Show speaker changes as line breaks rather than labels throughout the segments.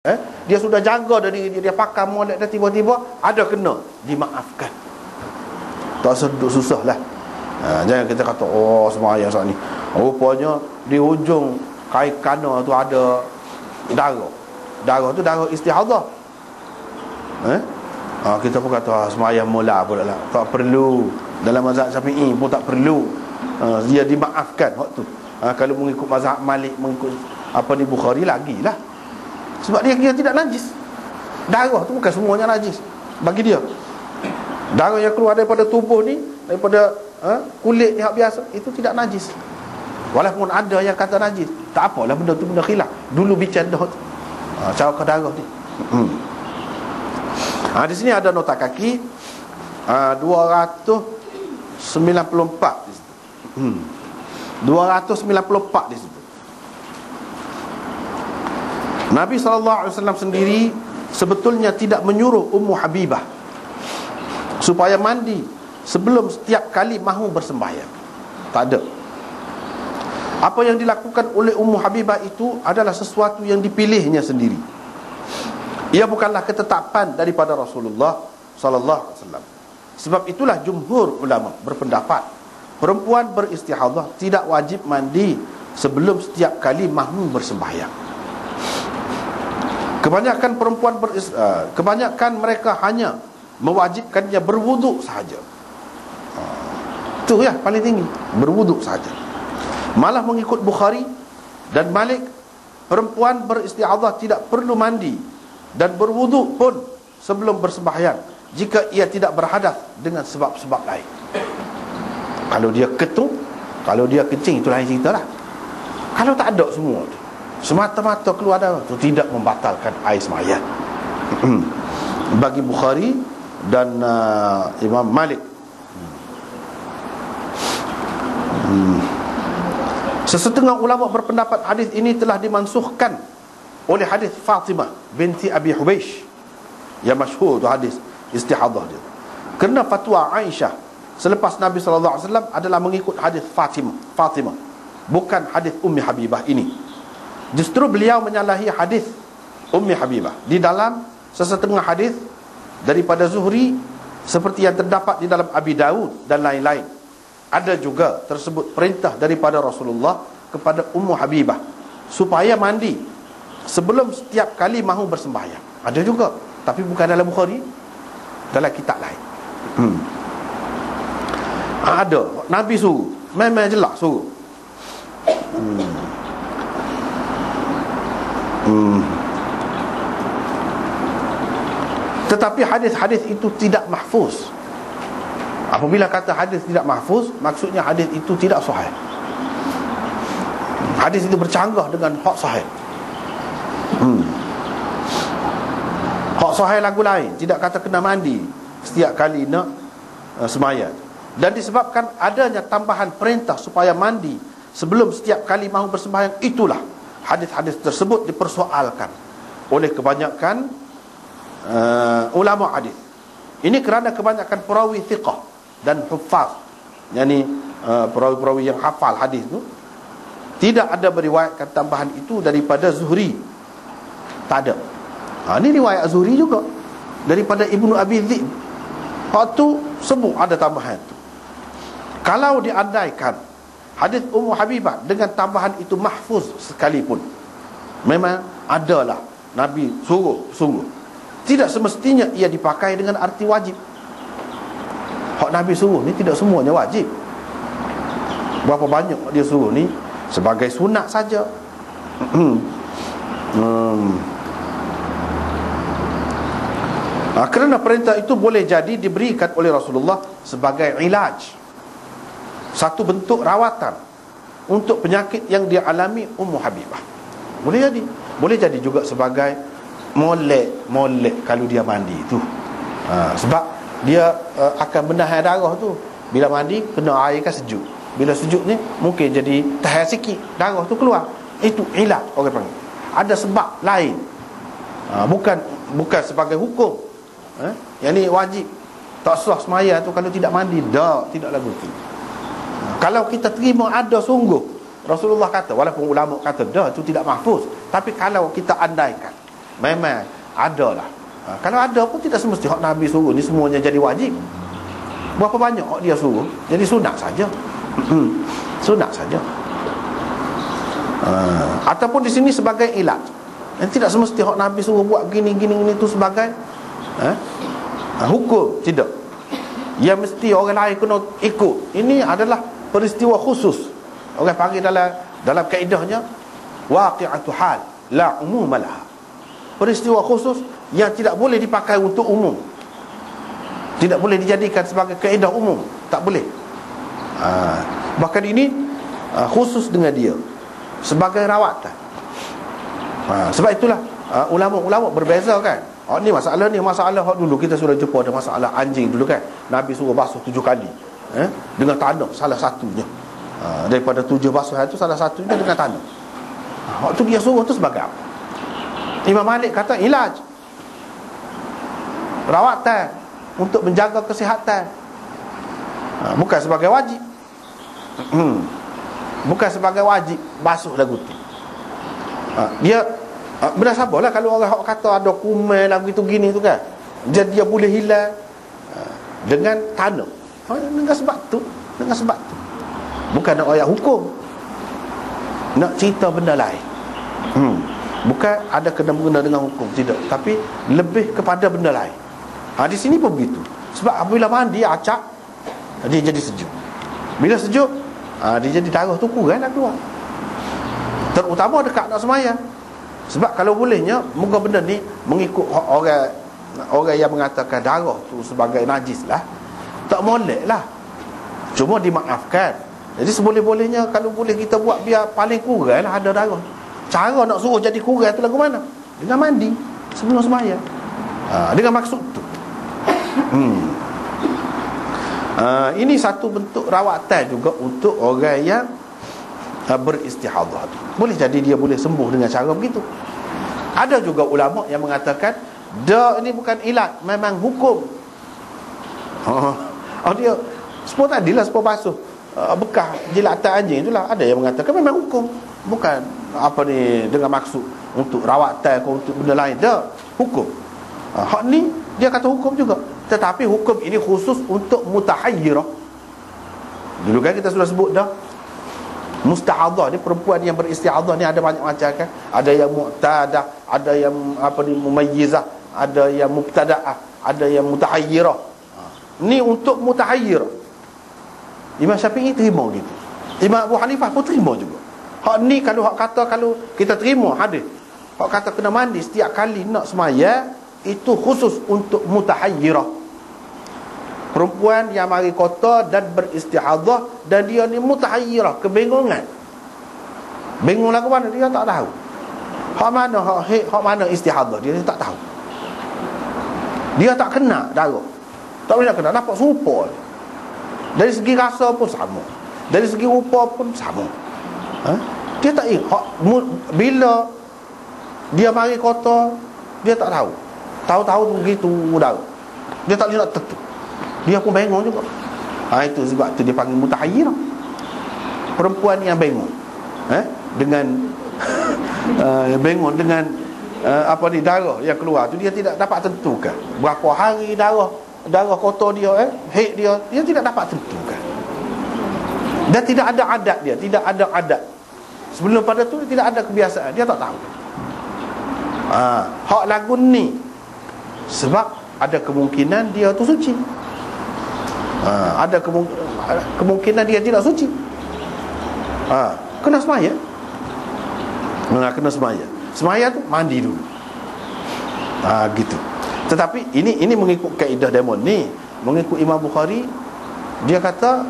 Dia sudah jaga dari dia pakai molek dan tiba-tiba ada kena, dimaafkan. Tak sedut susah lah. Jangan kita kata semayang saat ni rupanya di ujung kain kana tu ada darah tu darah istihadah. Kita pun kata semayang mula pula lah, tak perlu. Dalam mazhab Syafi'i pun tak perlu. Dia dimaafkan waktu. Kalau mengikut mazhab Malik, mengikut Bukhari lagi lah. Sebab dia tidak najis. Darah tu bukan semuanya najis bagi dia. Darah yang keluar daripada tubuh ni, daripada kulit yang biasa, itu tidak najis. Walaupun ada yang kata najis, tak apalah, benda tu benda khilaf. Dulu bicara dah cara ke darah ni. Di sini ada nota kaki 294 di situ. 294 di situ. Nabi SAW sendiri sebetulnya tidak menyuruh Ummu Habibah supaya mandi sebelum setiap kali mahu bersembahyang. Tak ada. Apa yang dilakukan oleh Ummu Habibah itu adalah sesuatu yang dipilihnya sendiri. Ia bukanlah ketetapan daripada Rasulullah SAW. Sebab itulah jumhur ulama berpendapat perempuan beristihadah tidak wajib mandi sebelum setiap kali mahu bersembahyang. Kebanyakan mereka hanya mewajibkannya berwuduk sahaja. Itu ya paling tinggi, berwuduk sahaja. Malah mengikut Bukhari dan Malik, perempuan beristihadah tidak perlu mandi dan berwuduk pun sebelum bersembahyang jika ia tidak berhadas dengan sebab-sebab lain. Kalau dia ketuk, kalau dia kencing, itu lain cerita lah. Kalau tak ada semua tu, semata-mata keluar darah, itu tidak membatalkan air sembahyang. Bagi Bukhari dan Imam Malik. Sesetengah ulama berpendapat hadis ini telah dimansuhkan oleh hadis Fatimah binti Abi Hubeish yang masyhur tu hadis istihadah dia. Kerana fatwa Aisyah selepas Nabi SAW adalah mengikut hadis Fatimah, bukan hadis Ummi Habibah ini. Justru beliau menyalahi hadis Ummi Habibah di dalam sesetengah hadis daripada Zuhri, seperti yang terdapat di dalam Abi Daud dan lain-lain. Ada juga tersebut perintah daripada Rasulullah kepada Ummu Habibah supaya mandi sebelum setiap kali mahu bersembahyang. Ada juga, tapi bukan dalam Bukhari, dalam kitab lain. Ada Nabi suruh, memang jelas suruh. Tetapi hadis-hadis itu tidak mahfuz. Apabila kata hadis tidak mahfuz, maksudnya hadis itu tidak sahih. Hadis itu bercanggah dengan hak sahih. Hak sahih lagu lain, tidak kata kena mandi setiap kali nak sembahyang. Dan disebabkan adanya tambahan perintah supaya mandi sebelum setiap kali mahu bersembahyang, itulah hadis-hadis tersebut dipersoalkan oleh kebanyakan ulama hadis. Ini kerana kebanyakan perawi thiqah dan huffaz, yakni perawi-perawi yang hafal hadis itu, tidak ada beriwayatkan tambahan itu daripada Zuhri. Tak ada. Ini riwayat Zuhri juga daripada Ibnu Abi Dhi'b. Waktu sebut ada tambahan itu. Kalau diandaikan hadis Ummu Habibah dengan tambahan itu mahfuz sekalipun, memang adalah Nabi sungguh tidak semestinya ia dipakai dengan arti wajib. Hak Nabi suruh ni tidak semuanya wajib. Berapa banyak dia suruh ni sebagai sunat saja. Kerana perintah itu boleh jadi diberikan oleh Rasulullah sebagai ilaj, satu bentuk rawatan untuk penyakit yang dia alami Ummu Habibah. Boleh jadi juga sebagai molek kalau dia mandi tu. Sebab dia akan menahan darah tu. Bila mandi kena air kan sejuk. Bila sejuk ni mungkin jadi tahan sikit, darah tu keluar. Itu ilaj orang panggil. Ada sebab lain. Bukan sebagai hukum. Yang ni wajib tak sah semaya tu kalau tidak mandi. Tidak lagu tu. Kalau kita terima ada sungguh, Rasulullah kata, walaupun ulama kata dah itu tidak mahfuz, tapi kalau kita andaikan memang ada lah. Kalau ada pun tidak semesti hak Nabi suruh ni semuanya jadi wajib. Berapa banyak hak dia suruh jadi sunat saja. Sunat saja. Ataupun di sini sebagai ilat. Tidak semesti hak Nabi suruh buat gini tu sebagai hukum, tidak. Yang mesti orang lain kena ikut. Ini adalah peristiwa khusus. Orang panggil dalam kaedahnya waqi'atu hal la umumalaha. Peristiwa khusus yang tidak boleh dipakai untuk umum, tidak boleh dijadikan sebagai kaedah umum, tak boleh. Bahkan ini khusus dengan dia sebagai rawatan. Sebab itulah ulama-ulama berbeza kan. Ni masalah hak dulu kita sudah jumpa, ada masalah anjing dulu kan. Nabi suruh basuh 7 kali dengan tanah salah satunya. Daripada 7 basuhan itu salah satunya dengan tanah. Waktu dia suruh tu sebagai apa? Imam Malik kata ilaj, rawatan untuk menjaga kesihatan, bukan sebagai wajib. Bukan sebagai wajib basuh lagu tu. Dia benar sabarlah kalau orang kata ada kuman lagu itu gini tu kan, jadi dia boleh hilang dengan tanah. Dengan sebab tu, bukan nak ayat hukum, nak cerita benda lain. Bukan ada kena-mengena dengan hukum, tidak, tapi lebih kepada benda lain. Di sini pun begitu. Sebab apabila mandi acak, dia jadi sejuk. Bila sejuk, dia jadi darah tu kurang nak keluar. Terutama dekat nak sembahyang. Sebab kalau bolehnya, moga benda ni mengikut orang yang mengatakan darah tu sebagai najis lah, tak molek lah, cuma dimaafkan. Jadi seboleh-bolehnya kalau boleh kita buat biar paling kurang lah ada darah. Cara nak suruh jadi kurang tu lagu mana? Dengan mandi sebelum sembahyang. Dengan maksud tu. Ini satu bentuk rawatan juga untuk orang yang beristihadah. Boleh jadi dia boleh sembuh dengan cara begitu. Ada juga ulama yang mengatakan ini bukan ilat, memang hukum. Dia sepuluh tadilah 10 basuh bekas jilatan anjing itulah. Ada yang mengatakan memang hukum, bukan dengan maksud untuk rawatan atau untuk benda lain. Dah hukum. Hak ni dia kata hukum juga, tetapi hukum ini khusus untuk mutahayyirah. Dulu kan kita sudah sebut dah, musta'adhah ni perempuan yang beristi'adhah ni ada banyak macam kan. Ada yang mu'tadah, ada yang mumayyizah, ada yang mubtada'ah, ada yang mutahayyirah. Ni untuk mutahayyirah. Imam Syafi'i terima gitu. Imam Abu Hanifah pun terima juga. Hak ni kalau kita terima hadis, hak kata kena mandi setiap kali nak sembahyang, itu khusus untuk mutahayyirah, perempuan yang mari kota dan beristihadah, dan dia ni mutahayyirah, kebingungan. Bingung lagu mana dia tak tahu. Hak mana hak mana istihadah dia tak tahu. Dia tak kena darah. Tak boleh nak kena, nampak serupa. Dari segi rasa pun sama, dari segi rupa pun sama. Dia tak ingat bila dia mari kota, dia tak tahu. Tahu-tahu begitu darah. Dia tak boleh nak tentu. Dia pun bingung juga. Itu sebab tu dia panggil mutahayyirah. Perempuan yang bingung dengan bingung dengan darah yang keluar tu, dia tidak dapat tentukan berapa hari darah kotor dia, haid dia tidak dapat tentukan. Dan tidak ada adat dia, tidak ada adat. Sebelum pada tu dia tidak ada kebiasaan, dia tak tahu. Hak lagu ni sebab ada kemungkinan dia tu suci. Ada kemungkinan dia tidak suci. Kena sembahyang. Kena sembahyang. Sembahyang tu mandi dulu. Gitu. Tetapi ini mengikut kaedah demon ni, mengikut Imam Bukhari, dia kata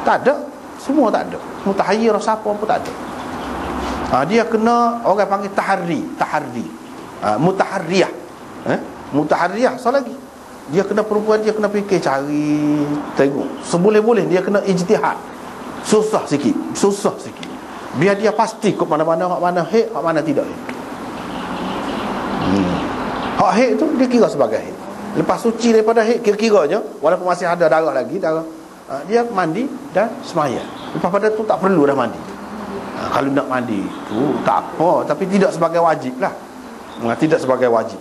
tak ada, semua tak ada. Mutahayyirah siapa pun tak ada. Dia kena orang panggil tahari. Mutaharriyah. Mutaharriyah so lagi. Dia kena perempuan, dia kena fikir, cari, tengok. Seboleh-boleh dia kena ijtihad. Susah sikit. Biar dia pasti kok mana-mana hak mana haid, hak mana tidak haid. Hak haid tu dia kira sebagai haid. Lepas suci daripada haid, kira-kiranya walaupun masih ada darah lagi, dia mandi dan sembahyang. Lepas pada tu tak perlu dah mandi. Kalau nak mandi tu tak apa, tapi tidak sebagai wajib lah. Tidak sebagai wajib.